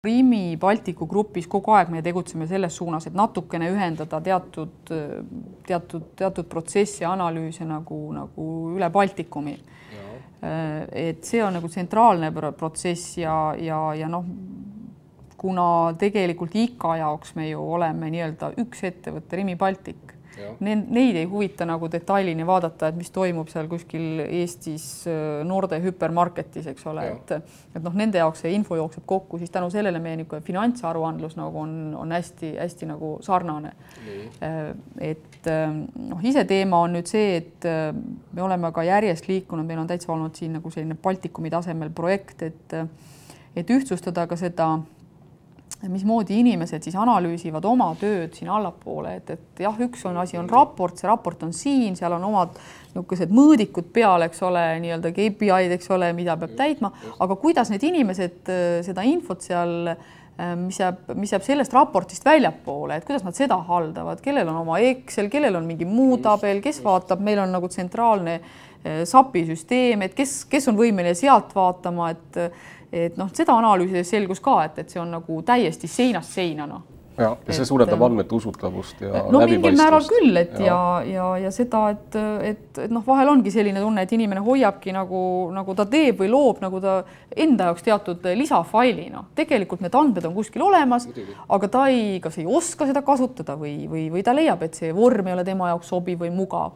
Rimi Baltiku grupis kogu aeg me tegutseme selles suunas, et natukene ühendada teatud protsessi analüüse nagu üle Baltikumi. Et see on nagu tsentraalne protsess ja noh, kuna tegelikult IKA jaoks me ju oleme nii-öelda üks ettevõtte Rimi Baltic. Neid ei huvita nagu detailini vaadata, et mis toimub seal kuskil Eestis Norde hüpermarketis, eks ole, et noh, nende jaoks see info jookseb kokku, siis tänu sellele meie finantsaruandlus nagu on hästi nagu sarnane. Et noh, ise teema on nüüd see, et me oleme ka järjest liikunud, meil on täitsa olnud siin nagu selline Baltikumi tasemel projekt, et ühtsustada ka seda, mismoodi inimesed siis analüüsivad oma tööd siin allapoole, et jah, üks asi on raport, see raport on siin, seal on omad niisugused mõõdikud peal, eks ole, nii-öelda KPI-d, eks ole, mida peab täitma, aga kuidas need inimesed seda infot seal, mis jääb sellest raportist väljapoole, et kuidas nad seda haldavad, kellel on oma Excel, kellel on mingi muu tabel, kes vaatab, meil on nagu tsentraalne SAP-i süsteem, et kes on võimeline sealt vaatama, et noh, seda analüüsides selgus ka, et see on nagu täiesti seinast seinana. Ja see suurendab andmete usutavust ja no mingil määral läbipaistvust. küll, et ja seda, et noh, vahel ongi selline tunne, et inimene hoiabki nagu ta teeb või loob nagu ta enda jaoks teatud lisafaili. No. Tegelikult need andmed on kuskil olemas, aga ta kas ei oska seda kasutada või ta leiab, et see vorm ei ole tema jaoks sobiv või mugav.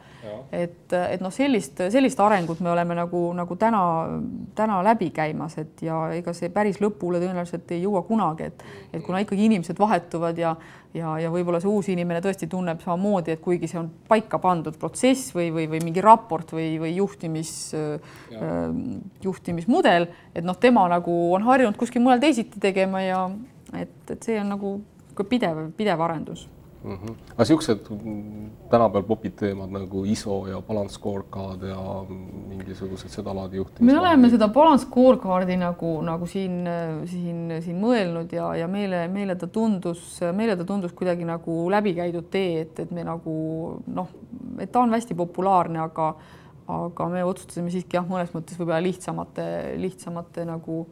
Et noh, sellist arengut me oleme nagu täna läbi käimas, ja ega see päris lõpule tõenäoliselt ei jõua kunagi, et kuna ikkagi inimesed vahetuvad ja võib-olla see uus inimene tõesti tunneb samamoodi, et kuigi see on paika pandud protsess või mingi raport või juhtimismudel, et noh, tema nagu on harjunud kuskil mujal teisiti tegema ja et see on nagu pidev arendus. Aga siuksed tänapäeval popid teemad nagu ISO ja balance scorecard ja mingisugused seda laadi juhtimis. Me oleme seda balance scorecardi nagu siin mõelnud ja meile ta tundus kuidagi nagu läbikäidud tee, et me nagu noh, et ta on hästi populaarne, aga me otsustasime siiski mõnes mõttes võib-olla lihtsamate nagu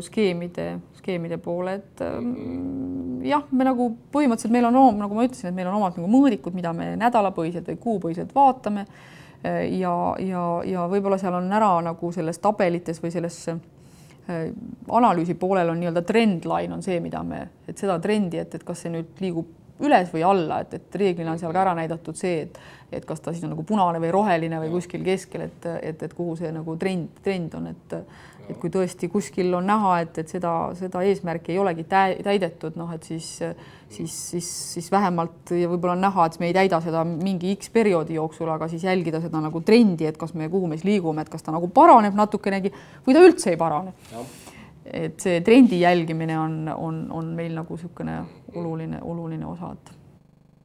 skeemide poole, et jah, me nagu põhimõtteliselt meil on, nagu ma ütlesin, et meil on omad nagu mõõdikud, mida me nädalapõhiselt või kuupõhiselt vaatame ja võib-olla seal on ära nagu selles tabelites või selles analüüsi poolel on nii-öelda trendline on see, et seda trendi, et kas see nüüd liigub üles või alla, et reeglina on seal ka ära näidatud see, et kas ta siis on nagu punane või roheline või kuskil keskel, et kuhu see nagu trend on, et kui tõesti kuskil on näha, et seda eesmärki ei olegi täidetud, noh, et siis vähemalt ja võib-olla on näha, et me ei täida seda mingi X perioodi jooksul, aga siis jälgida seda nagu trendi, et kas me kuhu me liigume, et kas ta nagu paraneb natukenegi või ta üldse ei parane. Et see trendi jälgimine on meil nagu niisugune oluline osa.